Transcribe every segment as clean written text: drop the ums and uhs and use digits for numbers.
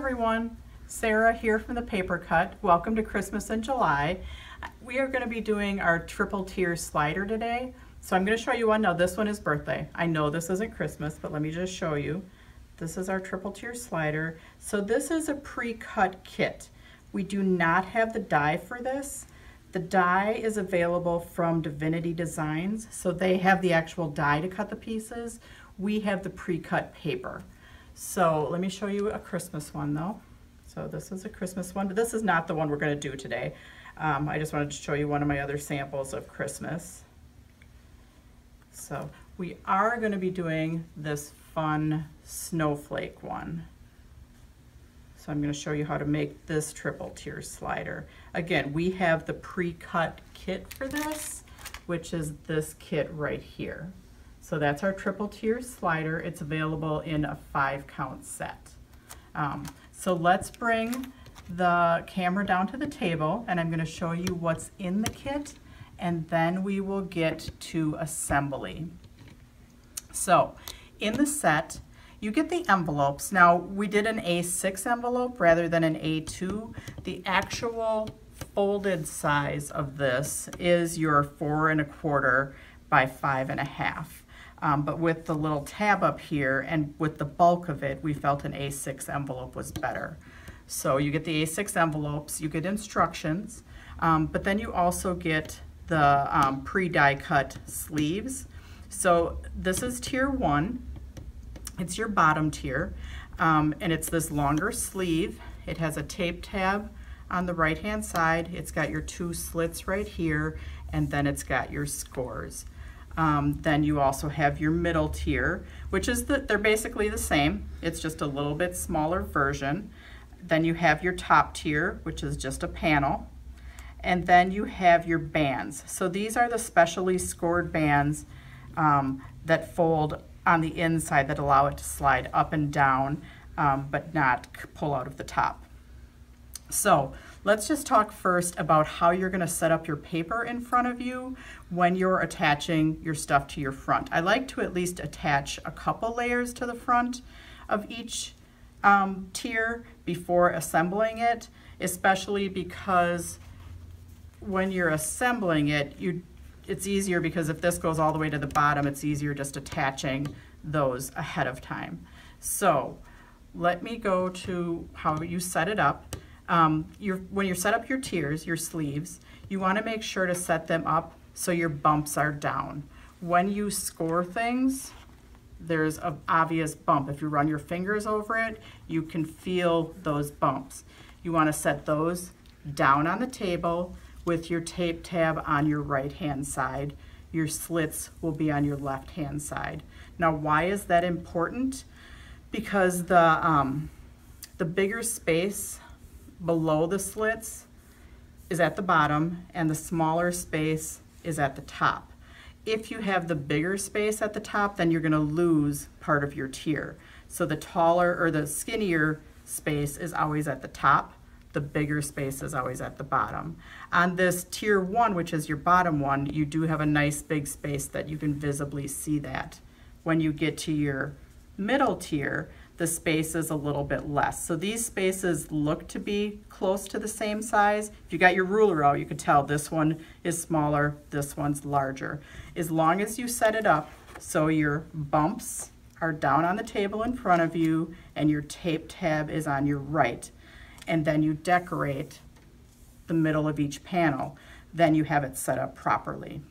everyone, Sarah here from the Paper Cut. Welcome to Christmas in July. We are going to be doing our TripleTier slider today. So I'm going to show you one. Now this one is birthday. I know this isn't Christmas, but let me just show you. This is our TripleTier slider. So this is a pre-cut kit. We do not have the die for this. The die is available from Divinity Designs. So they have the actual die to cut the pieces. We have the pre-cut paper. So let me show you a Christmas one though. So this is a Christmas one, but this is not the one we're going to do today. I just wanted to show you one of my other samples of Christmas. So we are going to be doing this fun snowflake one. So I'm going to show you how to make this TripleTier slider. Again, we have the pre-cut kit for this, which is this kit right here. So that's our TripleTier slider. It's available in a 5-count set. So let's bring the camera down to the table and I'm going to show you what's in the kit and then we will get to assembly. So in the set, you get the envelopes. Now we did an A6 envelope rather than an A2. The actual folded size of this is your 4 1/4 by 5 1/2. But with the little tab up here and with the bulk of it, we felt an A6 envelope was better. So you get the A6 envelopes, you get instructions, but then you also get the pre-die cut sleeves. So this is tier 1, it's your bottom tier, and it's this longer sleeve. It has a tape tab on the right hand side, it's got your 2 slits right here, and then it's got your scores. Then you also have your middle tier, which is they're basically the same. It's just a little bit smaller version. Then you have your top tier, which is just a panel. And then you have your bands. So these are the specially scored bands that fold on the inside that allow it to slide up and down, but not pull out of the top. So let's just talk first about how you're going to set up your paper in front of you when you're attaching your stuff to your front. I like to at least attach a couple layers to the front of each tier before assembling it, especially because when you're assembling it, it's easier because if this goes all the way to the bottom, it's easier just attaching those ahead of time. So let me go to how you set it up. When you set up your tiers, your sleeves, you want to make sure to set them up so your bumps are down. When you score things, there's an obvious bump. If you run your fingers over it, you can feel those bumps. You want to set those down on the table with your tape tab on your right hand side. Your slits will be on your left hand side. Now why is that important? Because the bigger space below the slits is at the bottom and the smaller space is at the top. If you have the bigger space at the top, then you're going to lose part of your tier. So the taller or the skinnier space is always at the top, the bigger space is always at the bottom. On this tier 1, which is your bottom one, you do have a nice big space that you can visibly see that. When you get to your middle tier, the space is a little bit less. So these spaces look to be close to the same size. If you got your ruler out, you could tell this one is smaller, this one's larger. As long as you set it up so your bumps are down on the table in front of you and your tape tab is on your right, and then you decorate the middle of each panel, then you have it set up properly.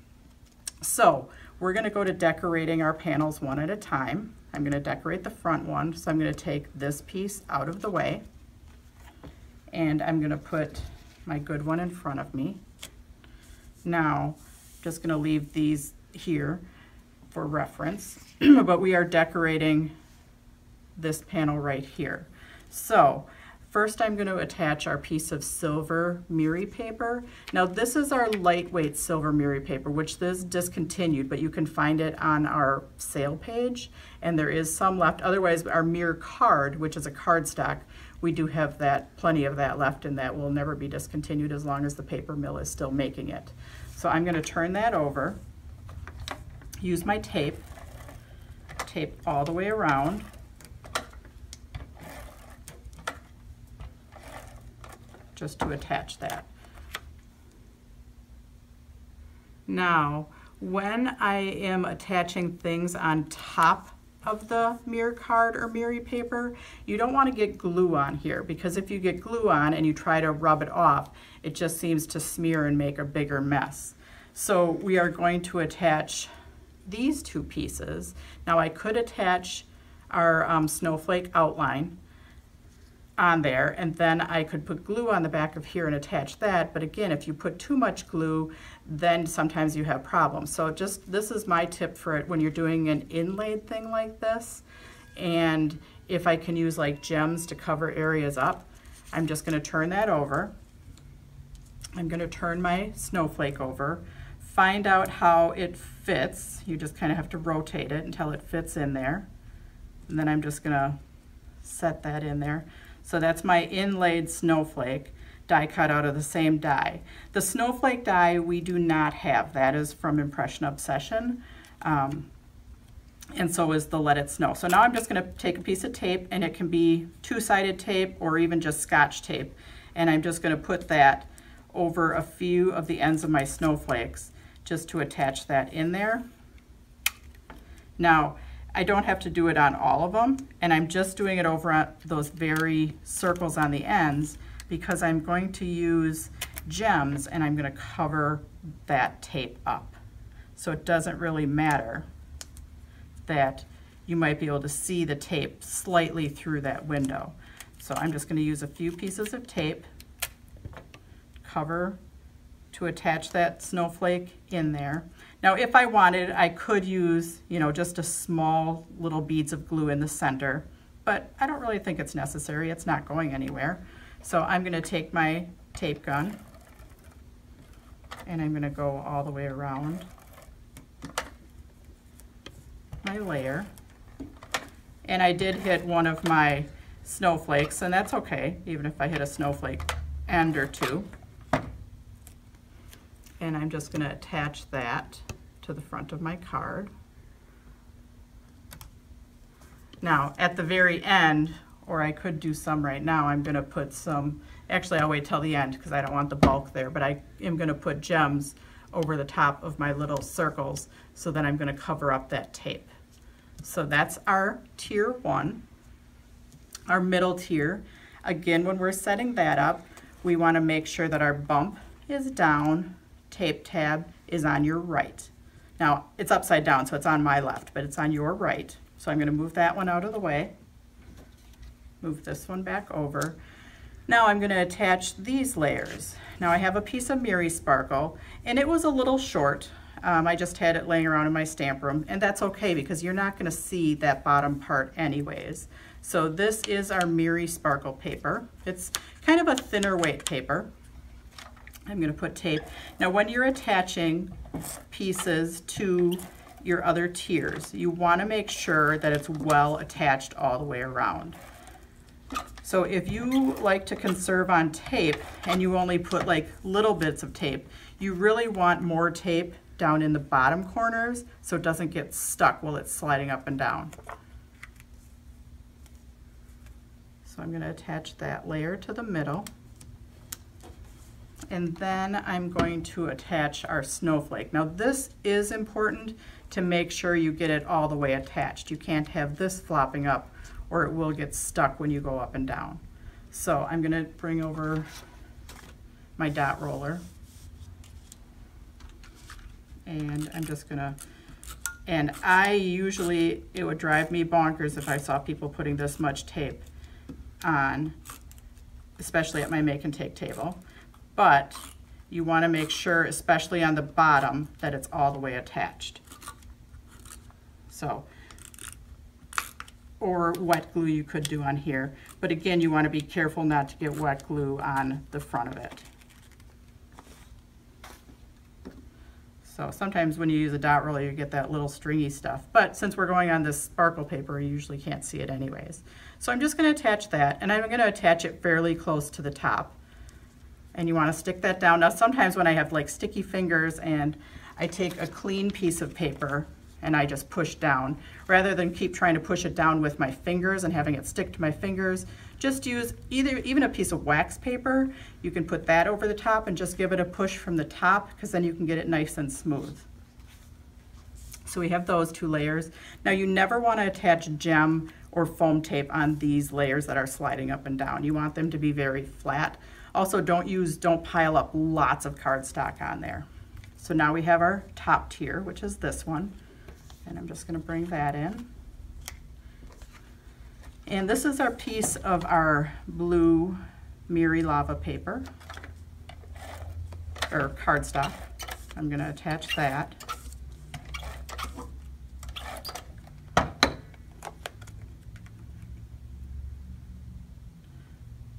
So we're going to go to decorating our panels one at a time. I'm going to decorate the front one, so I'm going to take this piece out of the way and I'm going to put my good one in front of me. Now, I'm just going to leave these here for reference, but we are decorating this panel right here. So first I'm going to attach our piece of silver Mirri paper. Now this is our lightweight silver Mirri paper, which is discontinued, but you can find it on our sale page and there is some left. Otherwise our MirriCard, which is a cardstock, we do have that, plenty of that left, and that will never be discontinued as long as the paper mill is still making it. So I'm going to turn that over, use my tape all the way around, just to attach that. Now, when I am attaching things on top of the MirriCard or Mirri paper, you don't want to get glue on here, because if you get glue on and you try to rub it off, it just seems to smear and make a bigger mess. So we are going to attach these two pieces. Now I could attach our snowflake outline on there, and then I could put glue on the back of here and attach that, but again, if you put too much glue, then sometimes you have problems. So this is my tip for it when you're doing an inlaid thing like this, and if I can use like gems to cover areas up, I'm just going to turn that over. I'm going to turn my snowflake over, find out how it fits. You just kind of have to rotate it until it fits in there, and then I'm just going to set that in there. So that's my inlaid snowflake, die cut out of the same die. The snowflake die we do not have. That is from Impression Obsession, and so is the Let It Snow. So now I'm just going to take a piece of tape, and it can be two-sided tape or even just Scotch tape, and I'm just going to put that over a few of the ends of my snowflakes just to attach that in there. Now, I don't have to do it on all of them, and I'm just doing it over on those very circles on the ends because I'm going to use gems and I'm going to cover that tape up. So it doesn't really matter that you might be able to see the tape slightly through that window. So I'm just going to use a few pieces of tape, cover to attach that snowflake in there. Now, if I wanted, I could use, you know, just a small little beads of glue in the center, but I don't really think it's necessary. It's not going anywhere. So I'm going to take my tape gun and I'm going to go all the way around my layer. And I did hit one of my snowflakes, and that's okay, even if I hit a snowflake end or two. And I'm just going to attach that to the front of my card. Now, at the very end, or I could do some right now, I'm going to put some, actually I'll wait till the end because I don't want the bulk there, but I am going to put gems over the top of my little circles, so then I'm going to cover up that tape. So that's our tier 1, our middle tier. Again, when we're setting that up, we want to make sure that our bump is down, tape tab is on your right. Now, it's upside down, so it's on my left, but it's on your right. So I'm going to move that one out of the way, move this one back over. Now I'm going to attach these layers. Now I have a piece of MirriSparkle, and it was a little short. I just had it laying around in my stamp room, and that's okay because you're not going to see that bottom part anyways. So this is our MirriSparkle paper. It's kind of a thinner weight paper. I'm going to put tape. Now when you're attaching pieces to your other tiers, you want to make sure that it's well attached all the way around. So if you like to conserve on tape and you only put like little bits of tape, you really want more tape down in the bottom corners so it doesn't get stuck while it's sliding up and down. So I'm going to attach that layer to the middle. And then I'm going to attach our snowflake. Now this is important to make sure you get it all the way attached. You can't have this flopping up or it will get stuck when you go up and down. So I'm going to bring over my dot roller. And I'm just going to, and it would drive me bonkers if I saw people putting this much tape on, especially at my make and take table. But you want to make sure, especially on the bottom, that it's all the way attached. So, or wet glue you could do on here. But again, you want to be careful not to get wet glue on the front of it. So sometimes when you use a dot roller, you get that little stringy stuff. But since we're going on this sparkle paper, you usually can't see it anyways. So I'm just going to attach that, and I'm going to attach it fairly close to the top. And you want to stick that down. Now sometimes when I have like sticky fingers and I take a clean piece of paper and I just push down. Rather than keep trying to push it down with my fingers and having it stick to my fingers, just use even a piece of wax paper. You can put that over the top and just give it a push from the top, because then you can get it nice and smooth. So we have those 2 layers. Now you never want to attach gem or foam tape on these layers that are sliding up and down. You want them to be very flat. Also, don't pile up lots of cardstock on there. So now we have our top tier, which is this one. And I'm just going to bring that in. And this is our piece of our blue MirriLava paper, or cardstock. I'm going to attach that.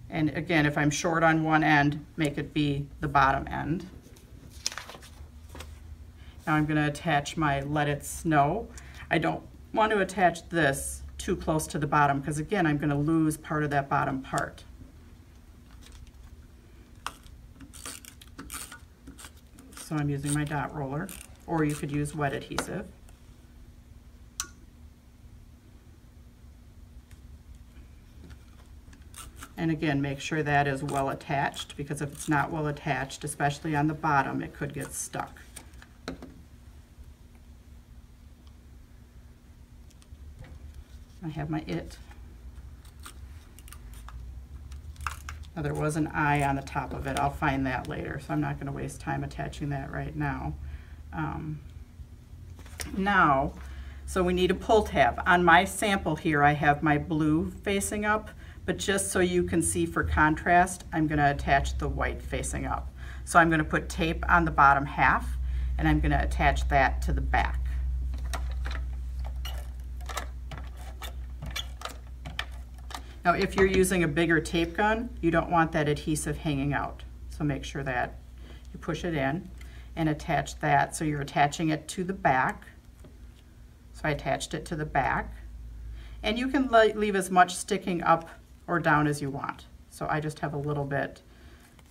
And again, if I'm short on one end, make it be the bottom end. Now I'm going to attach my Let It Snow. I don't want to attach this too close to the bottom, because again, I'm going to lose part of that bottom part. So I'm using my dot roller, or you could use wet adhesive. And again, make sure that is well attached, because if it's not well attached, especially on the bottom, it could get stuck. I have my it. Now there was an eye on the top of it. I'll find that later, so I'm not going to waste time attaching that right now. So we need a pull tab. On my sample here, I have my blue facing up, but just so you can see for contrast, I'm going to attach the white facing up. So I'm going to put tape on the bottom half, and I'm going to attach that to the back. Now, if you're using a bigger tape gun, you don't want that adhesive hanging out. So make sure that you push it in and attach that. So you're attaching it to the back. So I attached it to the back. And you can leave as much sticking up or down as you want. So I just have a little bit,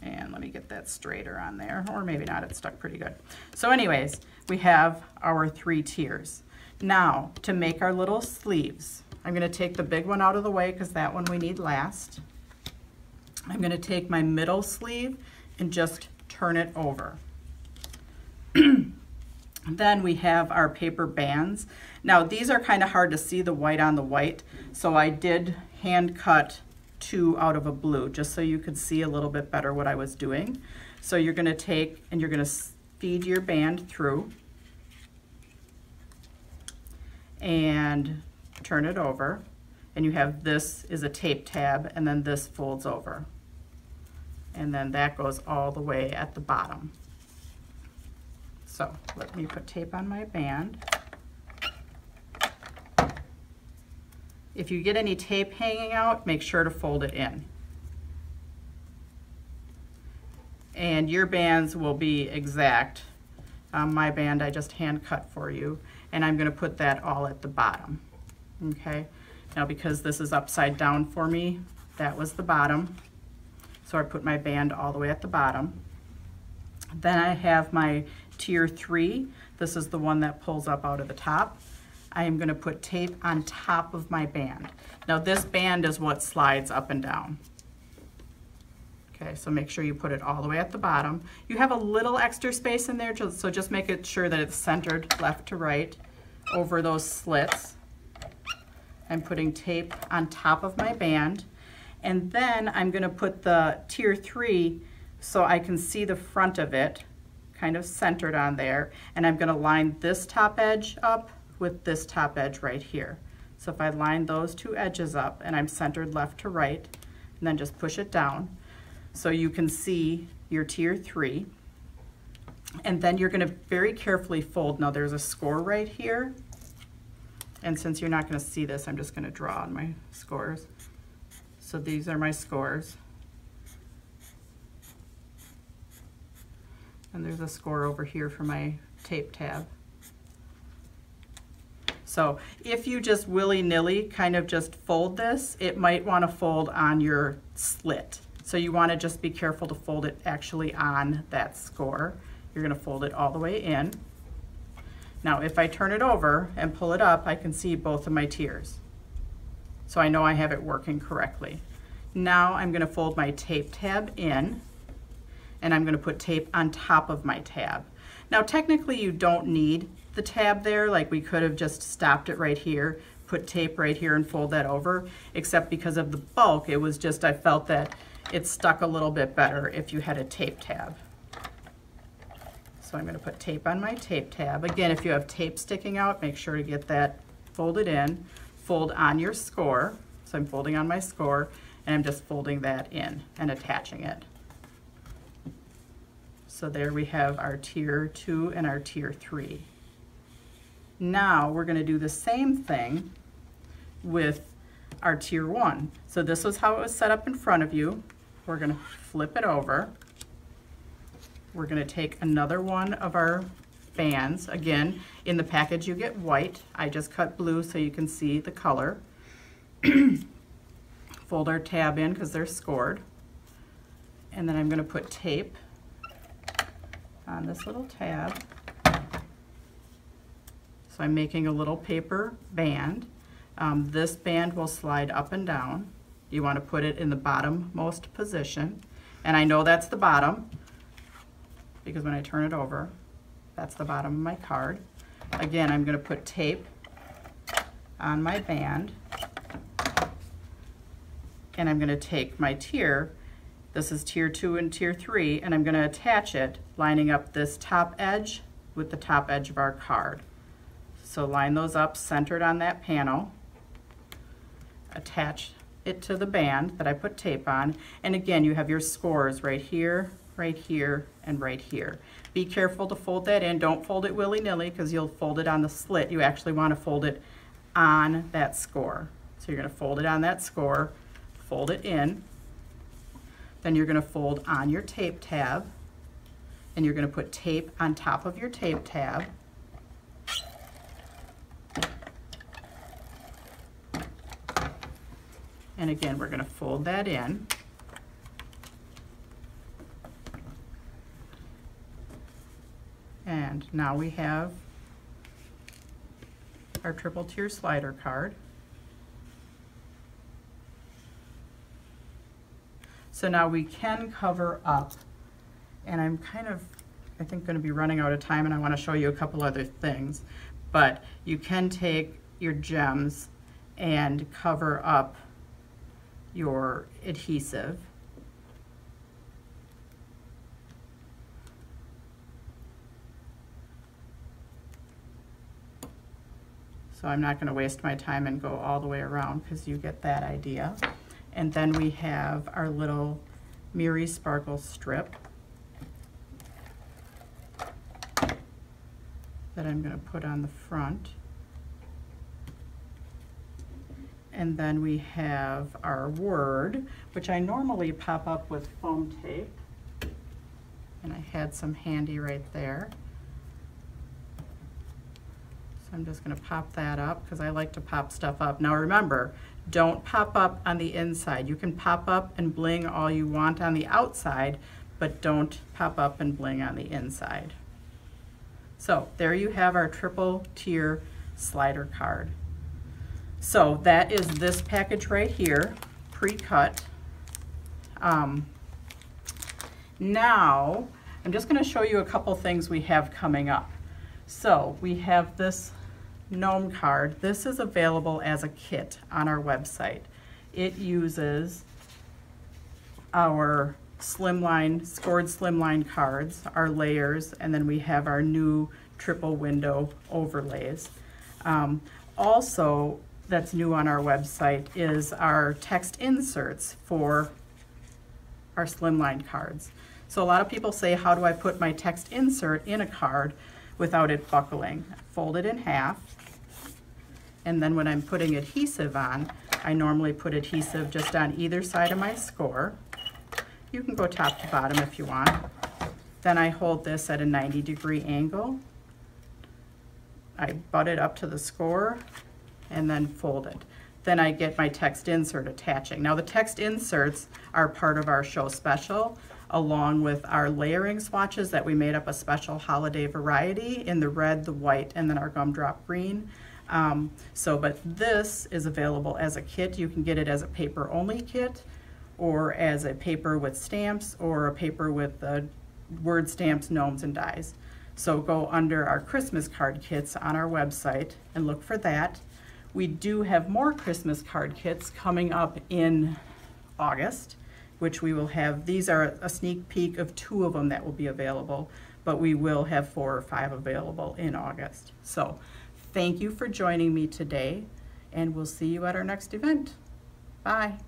and let me get that straighter on there, or maybe not, it's stuck pretty good. So anyways, we have our 3 tiers. Now, to make our little sleeves, I'm going to take the big one out of the way because that one we need last. I'm going to take my middle sleeve and just turn it over. Then we have our paper bands. Now these are kind of hard to see, the white on the white, so I did hand cut 2 out of a blue just so you could see a little bit better what I was doing. So you're going to take and you're going to feed your band through and turn it over, and you have this is a tape tab, and then this folds over, and then that goes all the way at the bottom. So let me put tape on my band. If you get any tape hanging out, make sure to fold it in. And your bands will be exact. My band I just hand cut for you, and I'm going to put that all at the bottom. Okay, now because this is upside down for me, that was the bottom, so I put my band all the way at the bottom. Then I have my tier 3. This is the one that pulls up out of the top. I am going to put tape on top of my band. Now this band is what slides up and down. Okay, so make sure you put it all the way at the bottom. You have a little extra space in there, so just make it sure that it's centered left to right over those slits. I'm putting tape on top of my band, and then I'm going to put the tier 3 so I can see the front of it kind of centered on there, and I'm going to line this top edge up with this top edge right here. So if I line those 2 edges up and I'm centered left to right, and then just push it down so you can see your tier 3, and then you're going to very carefully fold. Now there's a score right here, and since you're not going to see this, I'm just going to draw on my scores. So these are my scores. And there's a score over here for my tape tab. So if you just willy-nilly kind of just fold this, it might want to fold on your slit. So you want to just be careful to fold it actually on that score. You're going to fold it all the way in. Now if I turn it over and pull it up, I can see both of my tiers. So I know I have it working correctly. Now I'm going to fold my tape tab in, and I'm going to put tape on top of my tab. Now technically you don't need the tab there, like we could have just stopped it right here, put tape right here and fold that over, except because of the bulk, it was just, I felt that it stuck a little bit better if you had a tape tab. So I'm going to put tape on my tape tab. Again, if you have tape sticking out, make sure to get that folded in. Fold on your score. So I'm folding on my score, and I'm just folding that in and attaching it. So there we have our tier 2 and our tier 3. Now we're going to do the same thing with our tier 1. So this was how it was set up in front of you. We're going to flip it over. We're going to take another one of our bands. Again, in the package you get white. I just cut blue so you can see the color. Fold our tab in because they're scored. And then I'm going to put tape on this little tab. So I'm making a little paper band. This band will slide up and down. You want to put it in the bottommost position. And I know that's the bottom because when I turn it over, that's the bottom of my card. Again, I'm going to put tape on my band. And I'm going to take my tier. This is tier 2 and tier 3, and I'm going to attach it, lining up this top edge with the top edge of our card. So line those up centered on that panel, attach it to the band that I put tape on, and again you have your scores right here, and right here. Be careful to fold that in. Don't fold it willy-nilly because you'll fold it on the slit. You actually want to fold it on that score. So you're going to fold it on that score, fold it in, then you're going to fold on your tape tab, and you're going to put tape on top of your tape tab. And again, we're going to fold that in. And now we have our triple tier slider card. So now we can cover up, and I'm kind of, I think, going to be running out of time, and I want to show you a couple other things. But you can take your gems and cover up your adhesive. So I'm not going to waste my time and go all the way around because you get that idea. And then we have our little MirriSparkle strip that I'm going to put on the front. And then we have our word, which I normally pop up with foam tape. And I had some handy right there. So I'm just going to pop that up because I like to pop stuff up. Now remember, don't pop up on the inside. You can pop up and bling all you want on the outside, but don't pop up and bling on the inside. So there you have our triple tier slider card. So that is this package right here, pre-cut. Now I'm just going to show you a couple things we have coming up. So we have this gnome card. This is available as a kit on our website. It uses our slimline, scored slimline cards, our layers, and then we have our new triple window overlays. Also, that's new on our website is our text inserts for our slimline cards. So a lot of people say, how do I put my text insert in a card without it buckling? Fold it in half, and then when I'm putting adhesive on, I normally put adhesive just on either side of my score. You can go top to bottom if you want. Then I hold this at a 90-degree angle. I butt it up to the score and then fold it. Then I get my text insert attaching. Now the text inserts are part of our show special. along with our layering swatches that we made up a special holiday variety in the red, the white, and then our gumdrop green. But this is available as a kit. You can get it as a paper only kit, or as a paper with stamps, or a paper with word stamps, gnomes, and dies. So go under our Christmas card kits on our website and look for that. We do have more Christmas card kits coming up in August, which we will have. These are a sneak peek of 2 of them that will be available, but we will have 4 or 5 available in August. So thank you for joining me today, and we'll see you at our next event. Bye.